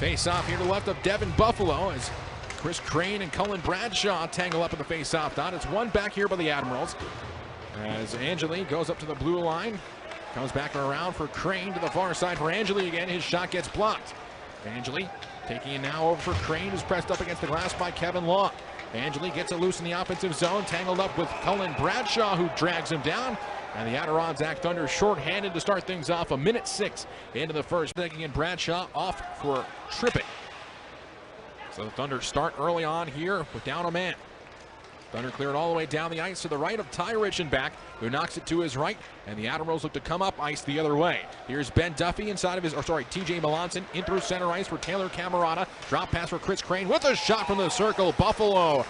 Face off here to the left of Devin Buffalo as Chris Crane and Cullen Bradshaw tangle up in the face-off dot. It's one back here by the Admirals as Angeli goes up to the blue line. Comes back around for Crane to the far side for Angeli again. His shot gets blocked. Angeli taking it now over for Crane, who's pressed up against the glass by Kevin Lough. Angeli gets it loose in the offensive zone, tangled up with Cullen Bradshaw, who drags him down. And the Adirondack Thunder short-handed to start things off. 1:06 into the first. Taking in Bradshaw off for tripping. So the Thunder start early on here with down a man. Thunder cleared all the way down the ice to the right of Ty Richenbach, who knocks it to his right, and the Admirals look to come up ice the other way. Here's Ben Duffy inside of his, TJ Melanson in through center ice for Taylor Camerata. Drop pass for Chris Crane with a shot from the circle. Buffalo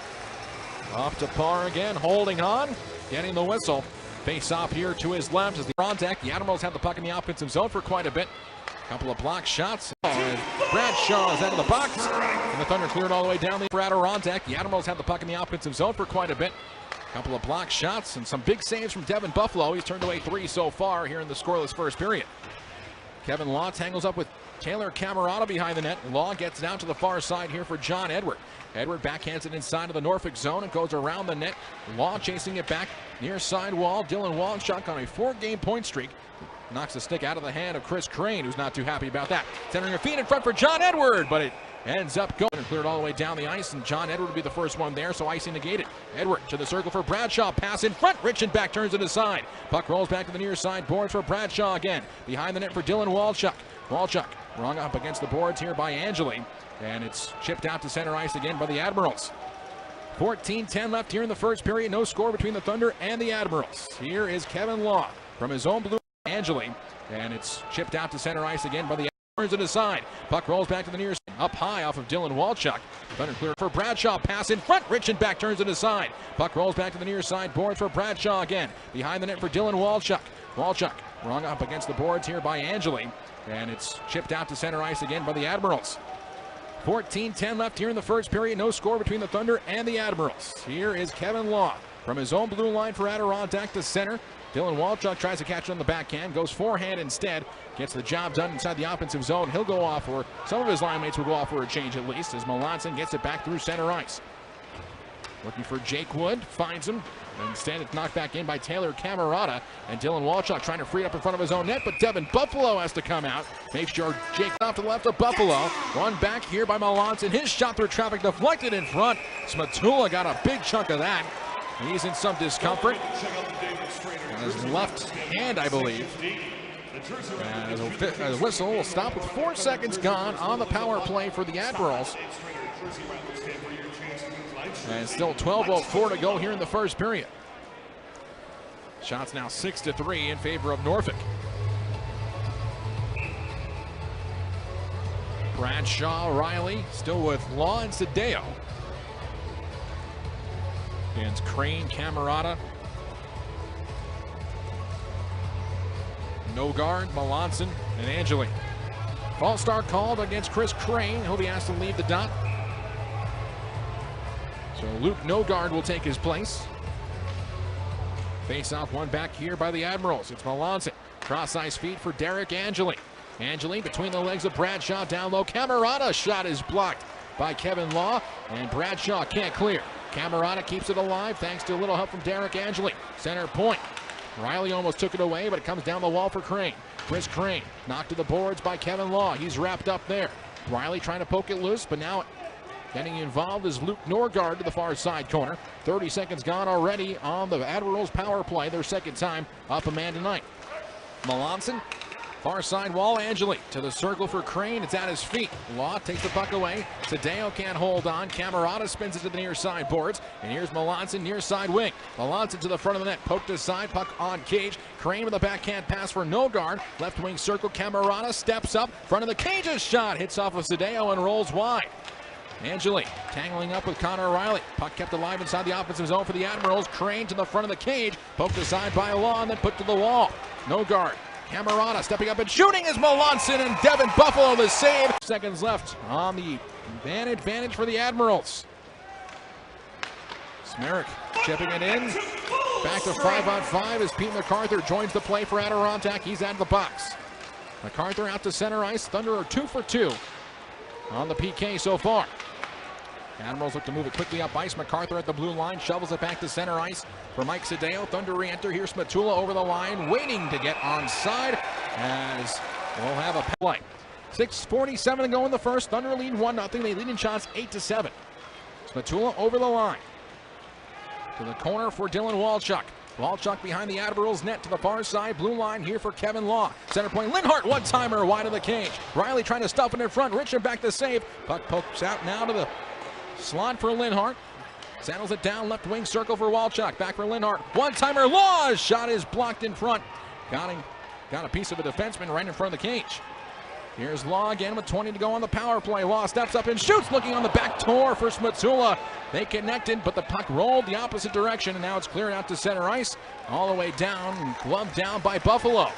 up to par again, holding on, getting the whistle. Face off here to his left as the Adirondack. The Admirals have the puck in the offensive zone for quite a bit. Couple of block shots. Bradshaw is out of the box. And the Thunder cleared all the way down for Adirondack. The Admirals have the puck in the offensive zone for quite a bit. Couple of block shots and some big saves from Devin Buffalo. He's turned away 3 so far here in the scoreless first period. Kevin Lough tangles up with Taylor Camerata behind the net. Lough gets down to the far side here for John Edward. Edward backhands it inside of the Norfolk zone and goes around the net. Lough chasing it back near side wall. Dylan Wallenschuk on a 4-game point streak. Knocks the stick out of the hand of Chris Crane, who's not too happy about that. Centering her feet in front for John Edward, but it ends up going and cleared all the way down the ice, and John Edward will be the first one there, so icing negated. Edward to the circle for Bradshaw. Pass in front. Richenbach turns it aside. Puck rolls back to the near side boards for Bradshaw again. Behind the net for Dylan Wallenschuk. Wallenschuk rung up against the boards here by Angeli, and it's chipped out to center ice again by the Admirals. 14-10 left here in the first period. No score between the Thunder and the Admirals. Here is Kevin Lough from his own blue. Angeli, and it's chipped out to center ice again by the turns it aside. Puck rolls back to the near side. Up high off of Dylan Wallenschuk. Thunder clear for Bradshaw. Pass in front. Richenbach turns it aside. Puck rolls back to the near side boards for Bradshaw again. Behind the net for Dylan Wallenschuk. Wallenschuk rung up against the boards here by Angeli, and it's chipped out to center ice again by the Admirals. 14-10 left here in the first period. No score between the Thunder and the Admirals. Here is Kevin Lough from his own blue line for Adirondack to center. Dylan Wallenschuk tries to catch it on the backhand, goes forehand instead, gets the job done inside the offensive zone. He'll go off, or some of his line mates will go off for a change at least, as Melanson gets it back through center ice. Looking for Jake Wood, finds him. Instead, it's knocked back in by Taylor Camerata, and Dylan Wallenschuk trying to free it up in front of his own net, but Devin Buffalo has to come out. Make sure Jake off to the left of Buffalo. Run back here by Melanson. His shot through traffic deflected in front. Smatula got a big chunk of that. He's in some discomfort. His left hand, I believe. And the whistle will stop with 4 seconds gone on the power play for the Admirals. And still 12:04 to go here in the first period. Shots now 6-3 in favor of Norfolk. Bradshaw, Riley, still with Lough and Sadeo. Against Crane, Camerata. No guard, Melanson, and Angeli. False start called against Chris Crane. He'll be asked to leave the dot. So Luke Nogard will take his place. Face off one back here by the Admirals. It's Melanson. Cross ice feed for Derek Angeli. Angeli between the legs of Bradshaw down low. Camerata shot is blocked by Kevin Lough, and Bradshaw can't clear. Camerata keeps it alive thanks to a little help from Derek Angeli. Center point. Riley almost took it away, but it comes down the wall for Crane. Chris Crane knocked to the boards by Kevin Lough. He's wrapped up there. Riley trying to poke it loose, but now getting involved is Luke Norgard to the far side corner. 30 seconds gone already on the Admirals power play. Their second time up a man tonight. Melanson, far side wall, Angeli to the circle for Crane. It's at his feet. Lough takes the puck away. Sadeo can't hold on. Camerata spins it to the near side boards. And here's Melanson near side wing. Melanson to the front of the net. Poked aside. Puck on cage. Crane with a backhand pass for Nogard. Left wing circle. Camerata steps up. Front of the cage's shot. Hits off of Sadeo and rolls wide. Angeli tangling up with Connor Riley. Puck kept alive inside the offensive zone for the Admirals. Crane to the front of the cage. Poked aside by Lough and then put to the wall. Nogard. Camerata stepping up and shooting is Melanson, and Devin Buffalo the save. Seconds left on the advantage for the Admirals. Smerrick chipping it in. Back to 5-on-5 as Pete MacArthur joins the play for Adirondack. He's out of the box. MacArthur out to center ice. Thunder are 2 for 2. on the PK so far. Admirals look to move it quickly up ice. MacArthur at the blue line, shovels it back to center ice for Mike Sadeo. Thunder re-enter. Here's Matula over the line, waiting to get onside as we'll have a play. 6:47 to go in the first. Thunder lead 1-0. They lead in shots 8-7. Matula over the line. To the corner for Dylan Walchuk. Walchuk behind the Admirals net to the far side. Blue line here for Kevin Lough. Center point, Linhart, one-timer wide of the cage. Riley trying to stuff it in front. Richard back to save. Puck pokes out now to the slot for Linhart. Saddles it down, left wing circle for Walchuk. Back for Linhart. One-timer, Law's shot is blocked in front. Got a piece of a defenseman right in front of the cage. Here's Lough again with 20 to go on the power play. Lough steps up and shoots, looking on the back door for Smatula. They connected, but the puck rolled the opposite direction, and now it's cleared out to center ice. All the way down, gloved down by Buffalo.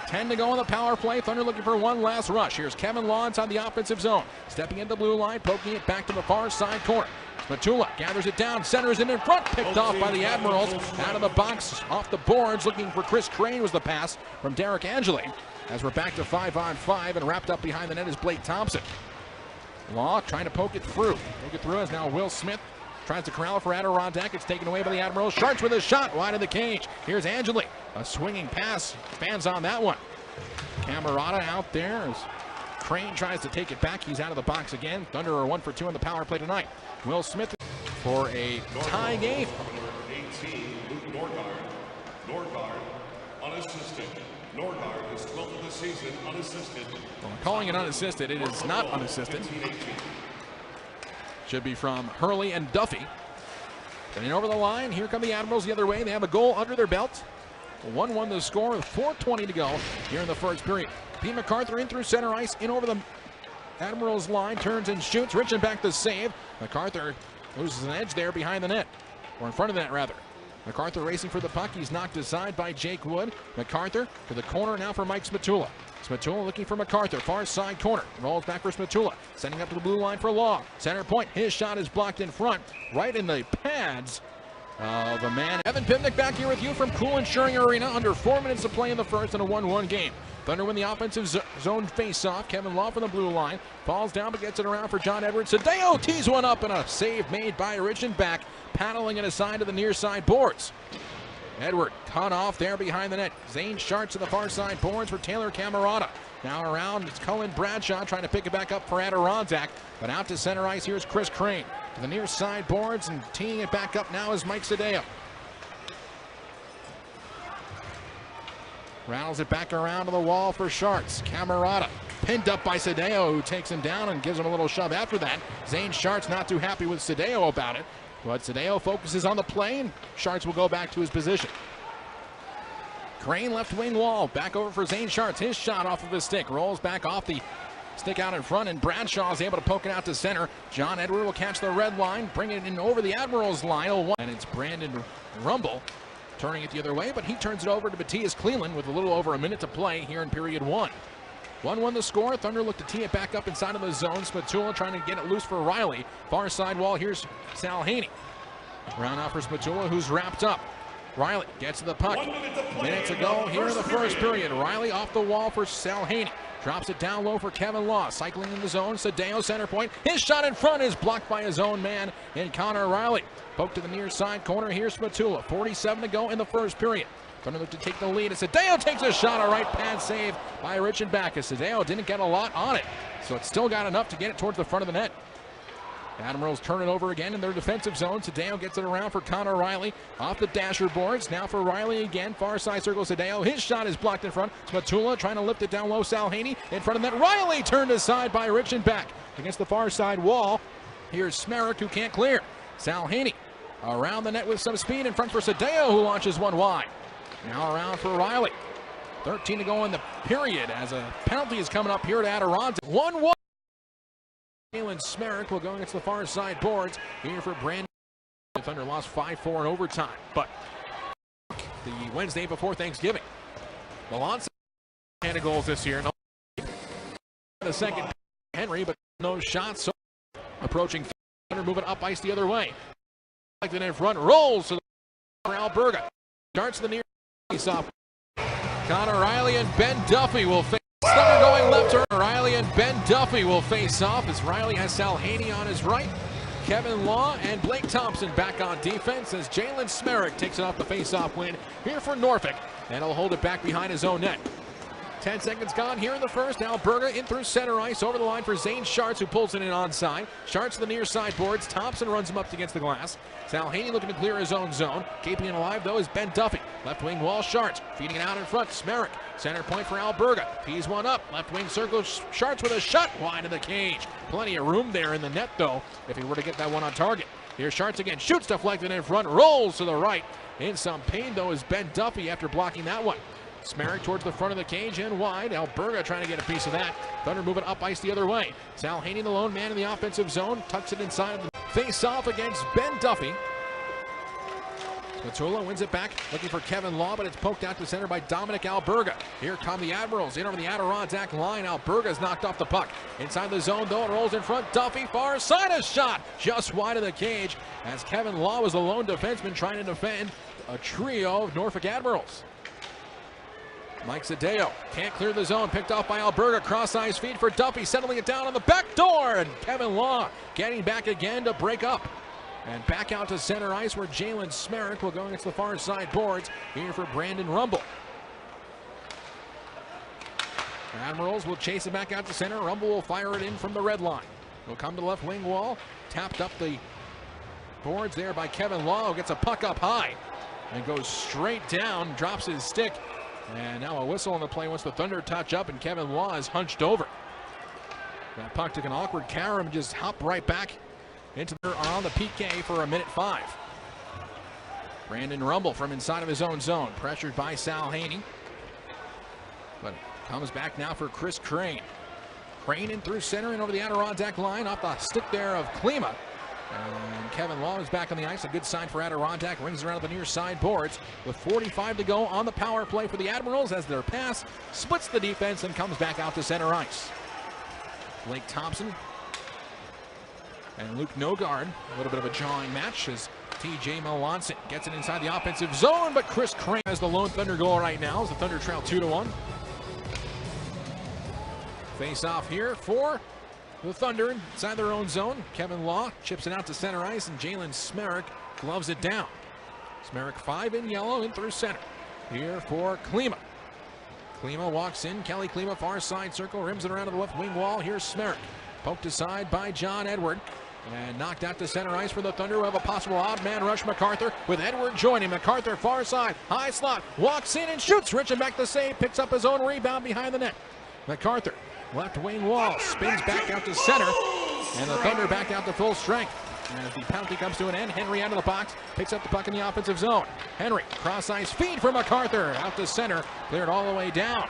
10 to go on the power play. Thunder looking for one last rush. Here's Kevin Lough inside the offensive zone. Stepping into the blue line, poking it back to the far side corner. Matula gathers it down, centers it in front, picked off by the Admirals. Out of the box, off the boards, looking for Chris Crane was the pass from Derek Angeli. As we're back to 5-on-5, and wrapped up behind the net is Blake Thompson. Lough trying to poke it through. Poke it through as now Will Smith tries to corral for Adirondack. It's taken away by the Admirals. Sharks with a shot wide of the cage. Here's Angeli. A swinging pass. Fans on that one. Camerata out there as Crane tries to take it back. He's out of the box again. Thunder are 1 for 2 on the power play tonight. Will Smith for a tie game. 18, Luke Norgard, unassisted. Norgard is 12th of the season, unassisted. Well, calling it unassisted, it is not unassisted. Should be from Hurley and Duffy. Getting over the line, here come the Admirals the other way. They have a goal under their belt. 1-1 the score with 4:20 to go here in the first period. Pete MacArthur in through center ice, in over the Admirals line, turns and shoots. Richard back to save. MacArthur loses an edge there behind the net, or in front of the net rather. MacArthur racing for the puck. He's knocked aside by Jake Wood. MacArthur to the corner now for Mike Smatula. Smatula looking for MacArthur. Far side corner. Rolls back for Smatula. Sending up to the blue line for Lough. Center point. His shot is blocked in front. Right in the pads of a man. Evan Pivnik back here with you from Cool Insuring Arena. Under 4 minutes to play in the first in a 1-1 game. Thunder win the offensive zone face-off. Kevin Lough from the blue line. Falls down but gets it around for John Edwards. Sadeo tees one up and a save made by Richard back. Paddling it aside to the near side boards. Edward cut off there behind the net. Zane Sharts to the far side boards for Taylor Camerata. Now around, it's Cullen Bradshaw trying to pick it back up for Adirondack. But out to center ice, here's Chris Crane. To the near side boards and teeing it back up now is Mike Sadeo. Rattles it back around to the wall for Sharts. Camerata pinned up by Sadeo, who takes him down and gives him a little shove after that. Zane Sharts not too happy with Sadeo about it. But Sadeo focuses on the play, and Sharts will go back to his position. Crane left wing wall, back over for Zane Sharts. His shot off of his stick, rolls back off the stick out in front, and Bradshaw is able to poke it out to center. John Edward will catch the red line, bring it in over the Admirals line. And it's Brandon Rumble turning it the other way, but he turns it over to Matthias Cleland with a little over a minute to play here in period 1. 1-1 the score. Thunder look to tee it back up inside of the zone. Smatula trying to get it loose for Riley. Far side wall, here's Sal Haney. Round out for Smatula, who's wrapped up. Riley gets to the puck. Minute to go here in the first period. Riley off the wall for Sal Haney. Drops it down low for Kevin Lough. Cycling in the zone. Sadeo center point. His shot in front is blocked by his own man in Connor Riley. Poke to the near side corner. Here's Smatula. 47 to go in the first period. Thunder look to take the lead. And Sadeo takes a shot. A right pad save by Richard Backus. Sadeo didn't get a lot on it, so it's still got enough to get it towards the front of the net. Admirals turn it over again in their defensive zone. Sadeo gets it around for Connor Riley. Off the dasher boards. Now for Riley again. Far side circle Sadeo. His shot is blocked in front. Smatula trying to lift it down low. Sal Haney in front of that. Riley turned aside by Richard back against the far side wall. Here's Smerrick who can't clear. Sal Haney around the net with some speed in front for Sadeo, who launches one wide. Now around for Riley. 13 to go in the period as a penalty is coming up here at Adirondack. 1-1. Jalen Smerrick will go against the far side boards here for Brandon. Thunder lost 5-4 in overtime, but the Wednesday before Thanksgiving. Malonza had goals this year. The second Henry, but no shots. So approaching Thunder, moving up ice the other way. Like the in front, rolls to the for Alberga. Starts the near off. Connor Riley and Ben Duffy will face Thunder going left turn. Riley and Ben Duffy will face off as Riley has Sal Haney on his right. Kevin Lough and Blake Thompson back on defense as Jalen Smerrick takes it off the face-off win here for Norfolk. And he'll hold it back behind his own net. 10 seconds gone here in the first. Alberga in through center ice over the line for Zane Schartz, who pulls it in onside. Schartz to the near side boards. Thompson runs him up against the glass. Sal Haney looking to clear his own zone. Keeping it alive, though, is Ben Duffy. Left wing wall, Schartz. Feeding it out in front, Smerrick. Center point for Alberga. He's one up. Left wing circle, Schartz with a shot wide of the cage. Plenty of room there in the net, though, if he were to get that one on target. Here's Schartz again. Shoots deflected in front. Rolls to the right. In some pain, though, is Ben Duffy after blocking that one. Smerrick towards the front of the cage and wide. Alberga trying to get a piece of that. Thunder moving up ice the other way. Sal Haney, the lone man in the offensive zone, tucks it inside of the face-off against Ben Duffy. Matula wins it back, looking for Kevin Lough, but it's poked out to center by Dominic Alberga. Here come the Admirals in over the Adirondack line. Alberga's knocked off the puck. Inside the zone, though, it rolls in front. Duffy, far side, a shot just wide of the cage as Kevin Lough was the lone defenseman trying to defend a trio of Norfolk Admirals. Mike Zadeo can't clear the zone, picked off by Alberga. Cross-ice feed for Duffy, settling it down on the back door, and Kevin Lough getting back again to break up. And back out to center ice where Jalen Smerrick will go against the far side boards here for Brandon Rumble. Admirals will chase it back out to center. Rumble will fire it in from the red line. He'll come to the left wing wall, tapped up the boards there by Kevin Lough, gets a puck up high and goes straight down, drops his stick. And now a whistle on the play once the Thunder touch up and Kevin Lough is hunched over. That puck took an awkward carom and just hopped right back into there on the PK for 1:05. Brandon Rumble from inside of his own zone, pressured by Sal Haney. But comes back now for Chris Crane. Crane in through center and over the Adirondack line off the stick there of Klima. And Kevin Lough is back on the ice. A good sign for Adirondack. Rings around the near side boards with 45 to go on the power play for the Admirals as their pass splits the defense and comes back out to center ice. Blake Thompson and Luke Nogard. A little bit of a jawing match as TJ Melanson gets it inside the offensive zone, but Chris Crane has the lone Thunder goal right now as the Thunder trail 2-1. Face off here for the Thunder inside their own zone. Kevin Lough chips it out to center ice and Jalen Smerrick gloves it down. Smerrick 5 in yellow in through center. Here for Klima. Klima walks in. Kelly Klima far side circle, rims it around to the left wing wall. Here's Smerrick. Poked aside by John Edward and knocked out to center ice for the Thunder who have a possible odd man rush. MacArthur with Edward joining. MacArthur far side, high slot, walks in and shoots. Richenbeck the save, picks up his own rebound behind the net. MacArthur left wing wall, spins back out to center, and the Thunder back out to full strength. As the penalty comes to an end, Henry out of the box, picks up the puck in the offensive zone. Henry, cross-ice feed for MacArthur, out to center, cleared all the way down.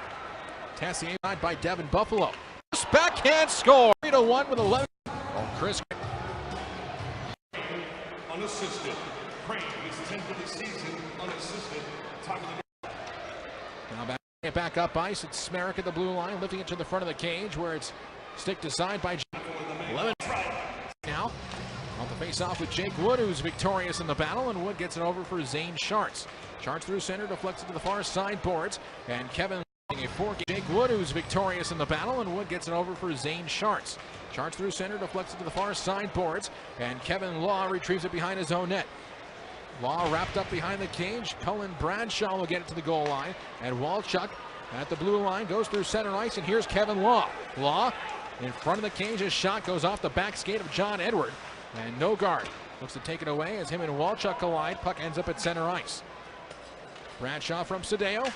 Tessier by Devin Buffalo. Backhand score, 3-1 with 11. Oh, Chris. Unassisted. Crane is 10 for the season, unassisted. Top of the Now back up ice. It's Smerrick at the blue line, lifting it to the front of the cage where it's sticked aside by 11. Now on the face-off with Jake Wood, who's victorious in the battle, and Wood gets it over for Zane Schartz. Schartz through center, deflects it to the far side boards, and Kevin a 4. Jake Wood, who's victorious in the battle, and Wood gets it over for Zane Schartz. Schartz through center, deflects it to the far side boards, and Kevin Lough retrieves it behind his own net. Lough wrapped up behind the cage. Cullen Bradshaw will get it to the goal line. And Walchuk at the blue line goes through center ice, and here's Kevin Lough. Lough in front of the cage. His shot goes off the back skate of John Edward. And Nogard looks to take it away as him and Walchuk collide. Puck ends up at center ice. Bradshaw from Sadeo.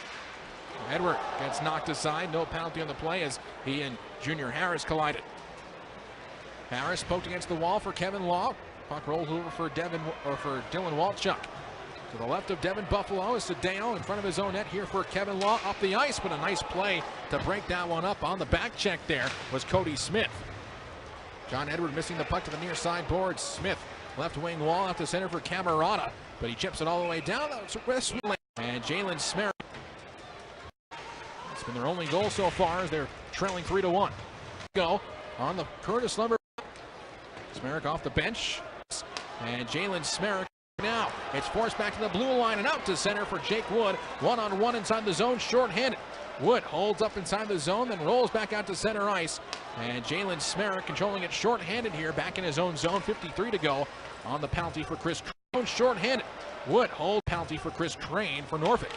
Edward gets knocked aside. No penalty on the play as he and Junior Harris collided. Harris poked against the wall for Kevin Lough. Puck rolled over for Dylan Walchuk. To the left of Devin Buffalo is Sadeo in front of his own net here for Kevin Lough up the ice, but a nice play to break that one up on the back check there was Cody Smith. John Edward missing the puck to the near side board. Smith left wing wall out to center for Camerata, but he chips it all the way down. And Jalen Smerrick. It's been their only goal so far as they're trailing 3-1. Go on the Curtis Lumber. Smerrick off the bench. And Jalen Smerrick now. It's forced back to the blue line and out to center for Jake Wood. One-on-one inside the zone, short-handed. Wood holds up inside the zone, then rolls back out to center ice. And Jalen Smerrick controlling it short-handed here, back in his own zone. 53 to go on the penalty for Chris Crane. Short-handed. Wood holds penalty for Chris Crane for Norfolk.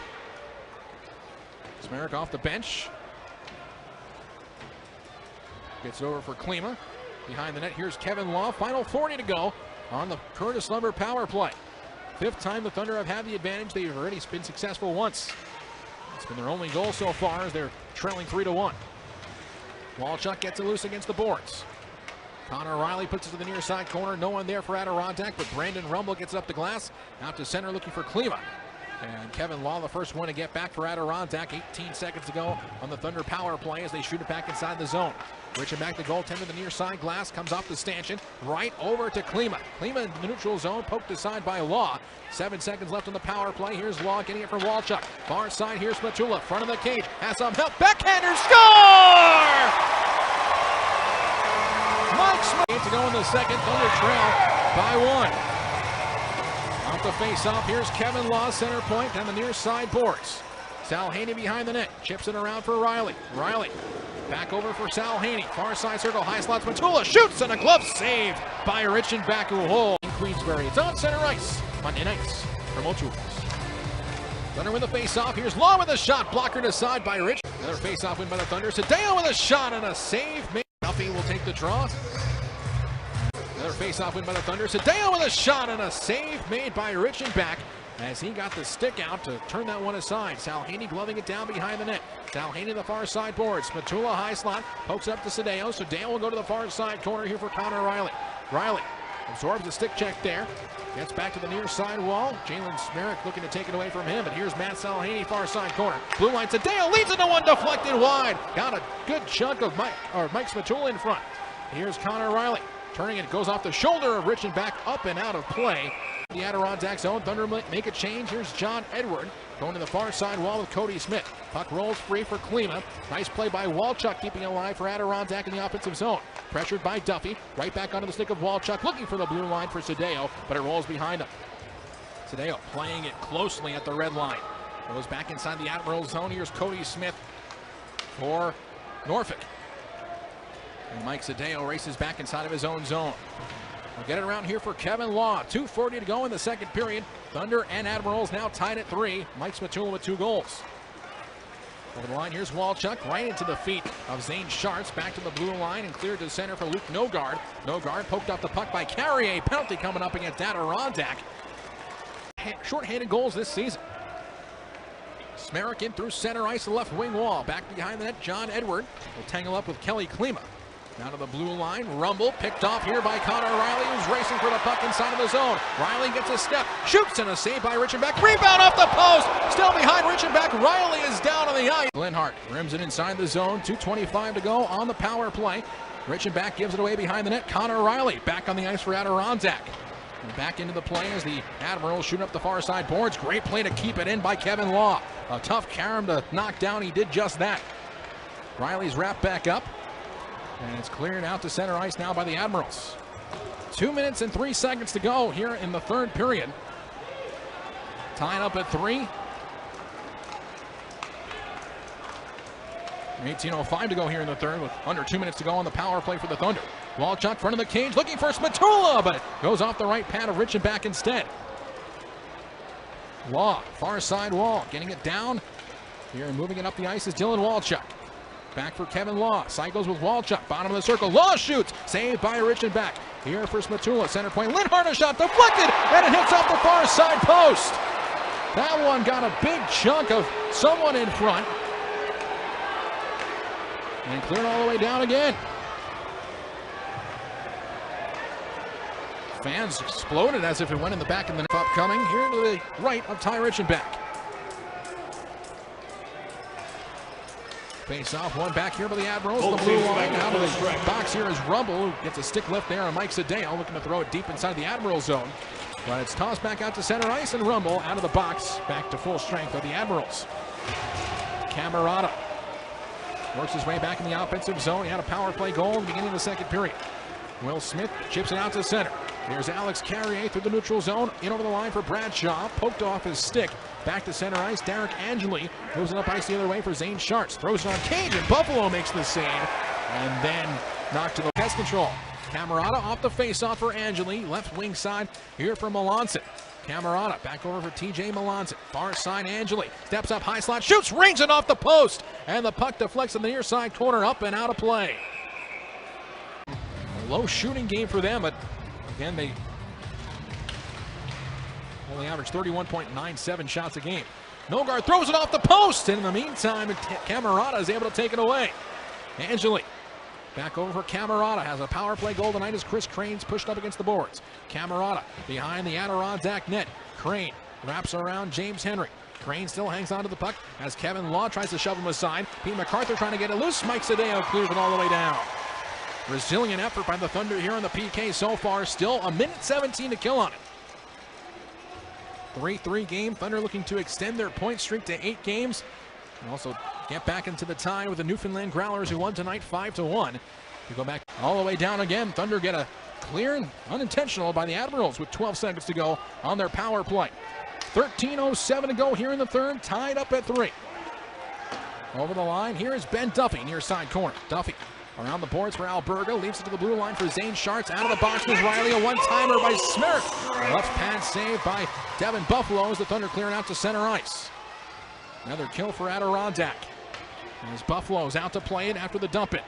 Smerrick off the bench. Gets over for Klima. Behind the net, here's Kevin Lough. Final 40 to go on the Curtis Lumber power play. 5th time the Thunder have had the advantage. They've already been successful once. It's been their only goal so far as they're trailing 3-1. Walchuk gets it loose against the boards. Connor Riley puts it to the near side corner. No one there for Adirondack, but Brandon Rumble gets it up the glass. Out to center looking for Klima. And Kevin Lough, the first one to get back for Adirondack. 18 seconds to go on the Thunder power play as they shoot it back inside the zone. Richard back the goaltender, the near side glass, comes off the stanchion, right over to Klima. Klima in the neutral zone, poked aside by Lough. 7 seconds left on the power play. Here's Lough getting it from Walchuk. Far side, here's Matula, front of the cage, has some help, backhander, score! Mike Smith to go in the second, Thunder trail by 1. Off the face-off, here's Kevin Lough, center point, down the near side boards. Sal Haney behind the net, chips it around for Riley. Riley back over for Sal Haney, far side circle, high slots, Matula shoots, and a glove saved by Richenbach who holds in Queensbury. It's on center ice, Monday nights from O'Toole's. Thunder with the face-off, here's Lough with a shot, blockered aside by Rich. Another face-off win by the Thunder, Sadeo with a shot and a save. Duffy will take the draw. Another face-off win by the Thunder. Sadeo with a shot and a save made by Richenbach as he got the stick out to turn that one aside. Sal Haney gloving it down behind the net. Sal Haney the far side boards. Matula high slot, pokes it up to Sadeo. Sadeo will go to the far side corner here for Connor Riley. Riley absorbs the stick check there. Gets back to the near side wall. Jalen Smerrick looking to take it away from him, but here's Matt Sal Haney, far side corner. Blue line, Sadeo leads into one, deflected wide. Got a good chunk of Mike Matula in front. Here's Connor Riley. Turning it, goes off the shoulder of Richenbach, up and out of play. The Adirondack zone, Thunder make a change. Here's John Edward going to the far side wall with Cody Smith. Puck rolls free for Klima. Nice play by Walchuk, keeping it alive for Adirondack in the offensive zone. Pressured by Duffy, right back onto the stick of Walchuk, looking for the blue line for Sadeo, but it rolls behind him. Sadeo playing it closely at the red line. Goes back inside the Admiral zone. Here's Cody Smith for Norfolk. And Mike Sadeo races back inside of his own zone. We'll get it around here for Kevin Lough. 2:40 to go in the second period. Thunder and Admirals now tied at 3. Mike Matula with 2 goals. Over the line, here's Walchuk, right into the feet of Zane Schartz. Back to the blue line and cleared to center for Luke Nogard. Nogard poked off the puck by Carrier. Penalty coming up against Adirondack. Short-handed goals this season. Smerrick in through center ice, the left wing wall. Back behind the net, John Edward will tangle up with Kelly Klima. Down to the blue line, Rumble picked off here by Connor Riley, who's racing for the puck inside of the zone. Riley gets a step, shoots, and a save by Richenbach. Rebound off the post, still behind Richenbach. Riley is down on the ice. Glenhart rims it inside the zone, 2:25 to go on the power play. Richenbach gives it away behind the net. Connor Riley back on the ice for Adirondack. And back into the play as the Admirals shooting up the far side boards. Great play to keep it in by Kevin Lough. A tough carom to knock down, he did just that. Riley's wrapped back up. And it's cleared out to center ice now by the Admirals. 2 minutes and 3 seconds to go here in the third period. Tied up at 3. 18:05 to go here in the third with under 2 minutes to go on the power play for the Thunder. Walchuk front of the cage looking for Matula, but it goes off the right pad of Richenbach instead. Lough, far side wall, getting it down. Here and moving it up the ice is Dylan Walchuk. Back for Kevin Lough. Cycles with Walchuk. Bottom of the circle. Lough shoots. Saved by Richenbach. Here for Matula. Center point. Linhart a shot. Deflected. And it hits off the far side post. That one got a big chunk of someone in front. And cleared all the way down again. Fans exploded as if it went in the back of the net. Upcoming here to the right of Ty Richenbach. Face off, one back here by the Admirals. The blue line out of the box here is Rumble, who gets a stick lift there on Mike Sadeo, looking to throw it deep inside the Admiral zone. But it's tossed back out to center ice, and Rumble out of the box, back to full strength of the Admirals. Camerata works his way back in the offensive zone. He had a power play goal in the beginning of the second period. Will Smith chips it out to center. There's Alex Carrier through the neutral zone, in over the line for Bradshaw, poked off his stick, back to center ice. Derek Angeli moves it up ice the other way for Zane Sharts, throws it on Cage, and Buffalo makes the save, and then knocked to the pest control. Camerata off the face-off for Angeli, left wing side here for Melanson. Camerata back over for TJ Melanson, far side Angeli, steps up high slot, shoots, rings it off the post, and the puck deflects in the near side corner, up and out of play. A low shooting game for them, but again, they only average 31.97 shots a game. Nogard throws it off the post, and in the meantime, Camerata is able to take it away. Angeli back over for Camerata, has a power play goal tonight as Chris Crane's pushed up against the boards. Camerata behind the Adirondack net. Crane wraps around James Henry. Crane still hangs on to the puck as Kevin Lough tries to shove him aside. Pete MacArthur trying to get it loose. Mike Sadeo clears it all the way down. Resilient effort by the Thunder here on the PK so far. Still a minute 17 to kill on it. 3-3 game. Thunder looking to extend their point streak to 8 games. And also get back into the tie with the Newfoundland Growlers, who won tonight 5-1. We go back all the way down again. Thunder get a clear and unintentional by the Admirals with 12 seconds to go on their power play. 13:07 to go here in the third, tied up at 3. Over the line, here is Ben Duffy, near side corner. Duffy around the boards for Alberga, leaves it to the blue line for Zane Sharts. Out of the box was Riley, a one-timer by Smerrick. Left pad save by Devin Buffalo as the Thunder clearing out to center ice. Another kill for Adirondack. As Buffalo's out to play it after the dump it.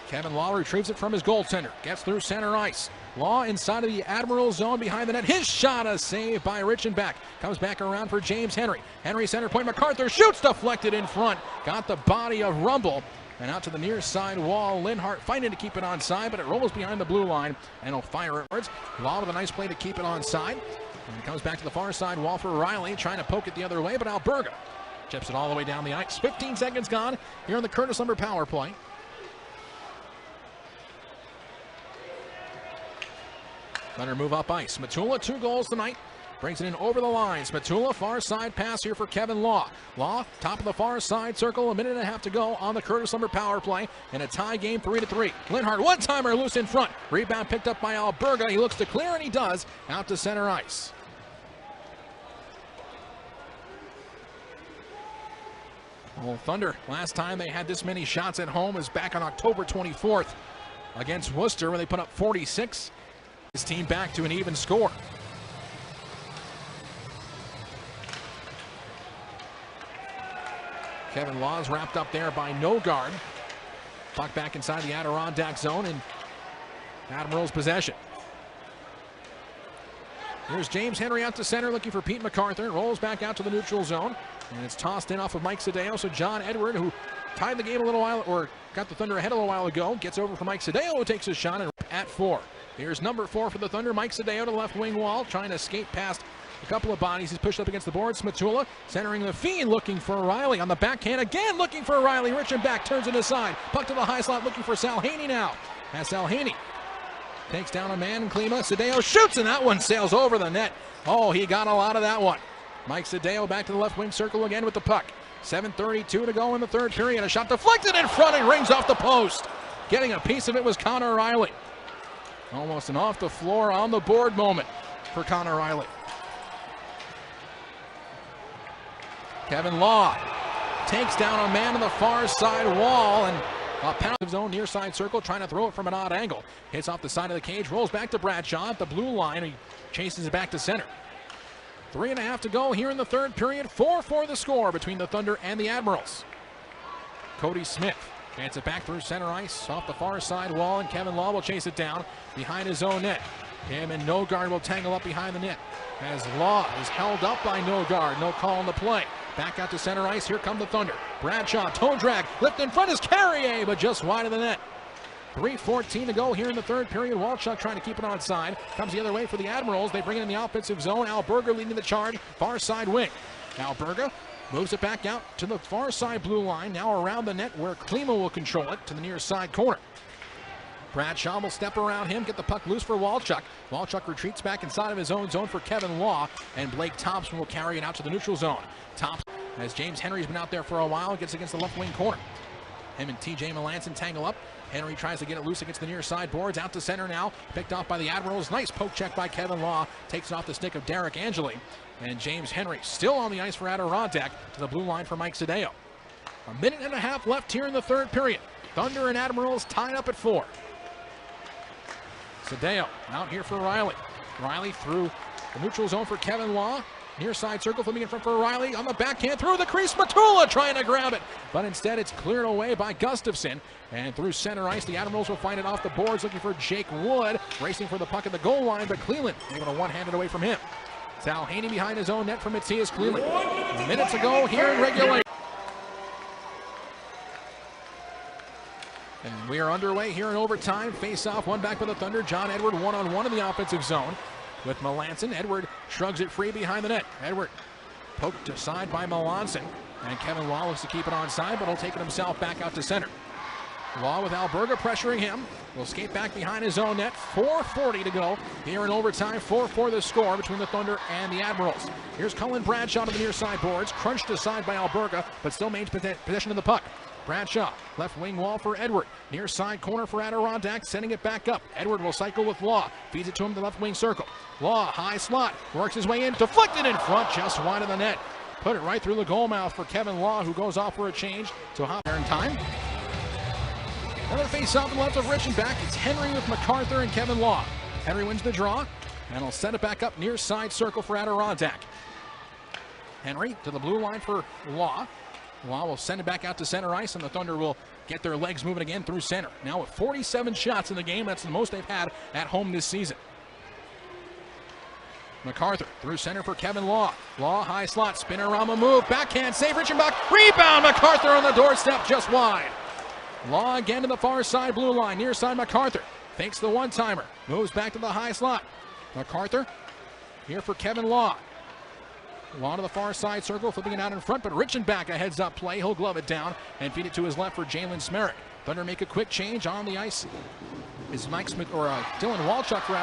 Kevin Lough retrieves it from his goaltender. Gets through center ice. Lough inside of the Admiral zone behind the net. His shot, a save by Richenbach. Comes back around for James Henry. Henry center point. MacArthur shoots, deflected in front. Got the body of Rumble. And out to the near side wall. Linhart fighting to keep it onside, but it rolls behind the blue line and will fire it towards. Lough with a nice play to keep it onside. And it comes back to the far side wall for Riley, trying to poke it the other way, but Alberga chips it all the way down the ice. 15 seconds gone here on the Curtis Lumber power play. Thunder move up ice. Matula, 2 goals tonight. Brings it in over the line. Matula, far side pass here for Kevin Lough. Lough, top of the far side circle, a minute and a half to go on the Curtis Lumber power play. In a tie game, 3-3. Linhart, one-timer loose in front. Rebound picked up by Alberga. He looks to clear, and he does. Out to center ice. Well, Thunder, last time they had this many shots at home is back on October 24th against Worcester, where they put up 46. His team back to an even score. Kevin Law's wrapped up there by Nogard. Puck back inside the Adirondack zone in Admiral's possession. Here's James Henry out to center looking for Pete MacArthur. Rolls back out to the neutral zone. And it's tossed in off of Mike Sadeo. So John Edward, who tied the game a little while, or got the Thunder ahead a little while ago, gets over for Mike Sadeo, who takes a shot and at 4. Here's number 4 for the Thunder, Mike Sadeo to the left wing wall, trying to skate past a couple of bodies. He's pushed up against the board. Smatula centering the feed, looking for Riley on the backhand again, looking for Riley. Richenbach turns it aside. Puck to the high slot, looking for Salhaney now. As Salhaney takes down a man, Klima. Sadeo shoots, and that one sails over the net. Oh, he got a lot of that one. Mike Sadeo back to the left wing circle again with the puck. 7:32 to go in the third period. A shot deflected in front and rings off the post. Getting a piece of it was Connor Riley. Almost an off the floor on the board moment for Connor Riley. Kevin Lough takes down a man on the far side wall, and a penalty zone near side circle, trying to throw it from an odd angle. Hits off the side of the cage, rolls back to Bradshaw at the blue line. He chases it back to center. 3.5 to go here in the third period. 4-4 the score between the Thunder and the Admirals. Cody Smith gets it back through center ice off the far side wall, and Kevin Lough will chase it down behind his own net. Him and Nogard will tangle up behind the net as Lough is held up by Nogard. No call on the play. Back out to center ice. Here come the Thunder. Bradshaw, toe drag, lift in front is Carrier, but just wide of the net. 3:14 to go here in the third period. Walchuk trying to keep it onside. Comes the other way for the Admirals. They bring it in the offensive zone. Alberga leading the charge. Far side wing. Alberga moves it back out to the far side blue line. Now around the net where Klima will control it to the near side corner. Bradshaw will step around him, get the puck loose for Walchuk. Walchuk retreats back inside of his own zone for Kevin Lough, and Blake Thompson will carry it out to the neutral zone. Thompson, as James Henry's been out there for a while, gets against the left wing corner. Him and TJ Melanson tangle up. Henry tries to get it loose against the near side boards. Out to center now. Picked off by the Admirals. Nice poke check by Kevin Lough. Takes off the stick of Derek Angeli. And James Henry still on the ice for Adirondack to the blue line for Mike Sadeo. A minute and a half left here in the third period. Thunder and Admirals tied up at 4. Sadeo out here for Riley. Riley through the neutral zone for Kevin Lough. Near side circle, flipping in front for Riley. On the backhand, through the crease, Matula trying to grab it. But instead, it's cleared away by Gustafson. And through center ice, the Admirals will find it off the boards, looking for Jake Wood. Racing for the puck at the goal line, but Cleland able to one-hand it away from him. Sal Haney behind his own net for Matthias Cleland. Minutes ago here in regulation. And we are underway here in overtime. Face-off, one back by the Thunder. John Edward one-on-one in the offensive zone with Melanson. Edward shrugs it free behind the net. Edward poked aside by Melanson. And Kevin Lough looks to keep it onside, but he'll take it himself back out to center. Lough with Alberga pressuring him. Will skate back behind his own net. 4:40 to go here in overtime. 4-4 the score between the Thunder and the Admirals. Here's Cullen Bradshaw to the near side boards. Crunched aside by Alberga, but still maintains possession of the puck. Bradshaw, left wing wall for Edward. Near side corner for Adirondack, sending it back up. Edward will cycle with Lough. Feeds it to him to the left wing circle. Lough, high slot, works his way in, deflected in front, just wide of the net. Put it right through the goal mouth for Kevin Lough, who goes off for a change. So hop there in time. Another face-off on the left of Richenbach. It's Henry with MacArthur and Kevin Lough. Henry wins the draw, and he'll set it back up near side circle for Adirondack. Henry to the blue line for Lough. Lough will send it back out to center ice, and the Thunder will get their legs moving again through center. Now with 47 shots in the game, that's the most they've had at home this season. MacArthur through center for Kevin Lough. Lough, high slot, spinorama move, backhand save, Richenbach, rebound, MacArthur on the doorstep, just wide. Lough again to the far side blue line, near side MacArthur. Fakes the one-timer, moves back to the high slot. MacArthur here for Kevin Lough. Lough to the far side circle, flipping it out in front, but Richenbach a heads-up play. He'll glove it down and feed it to his left for Jalen Smerrick. Thunder make a quick change on the ice. Is Dylan Walchuk for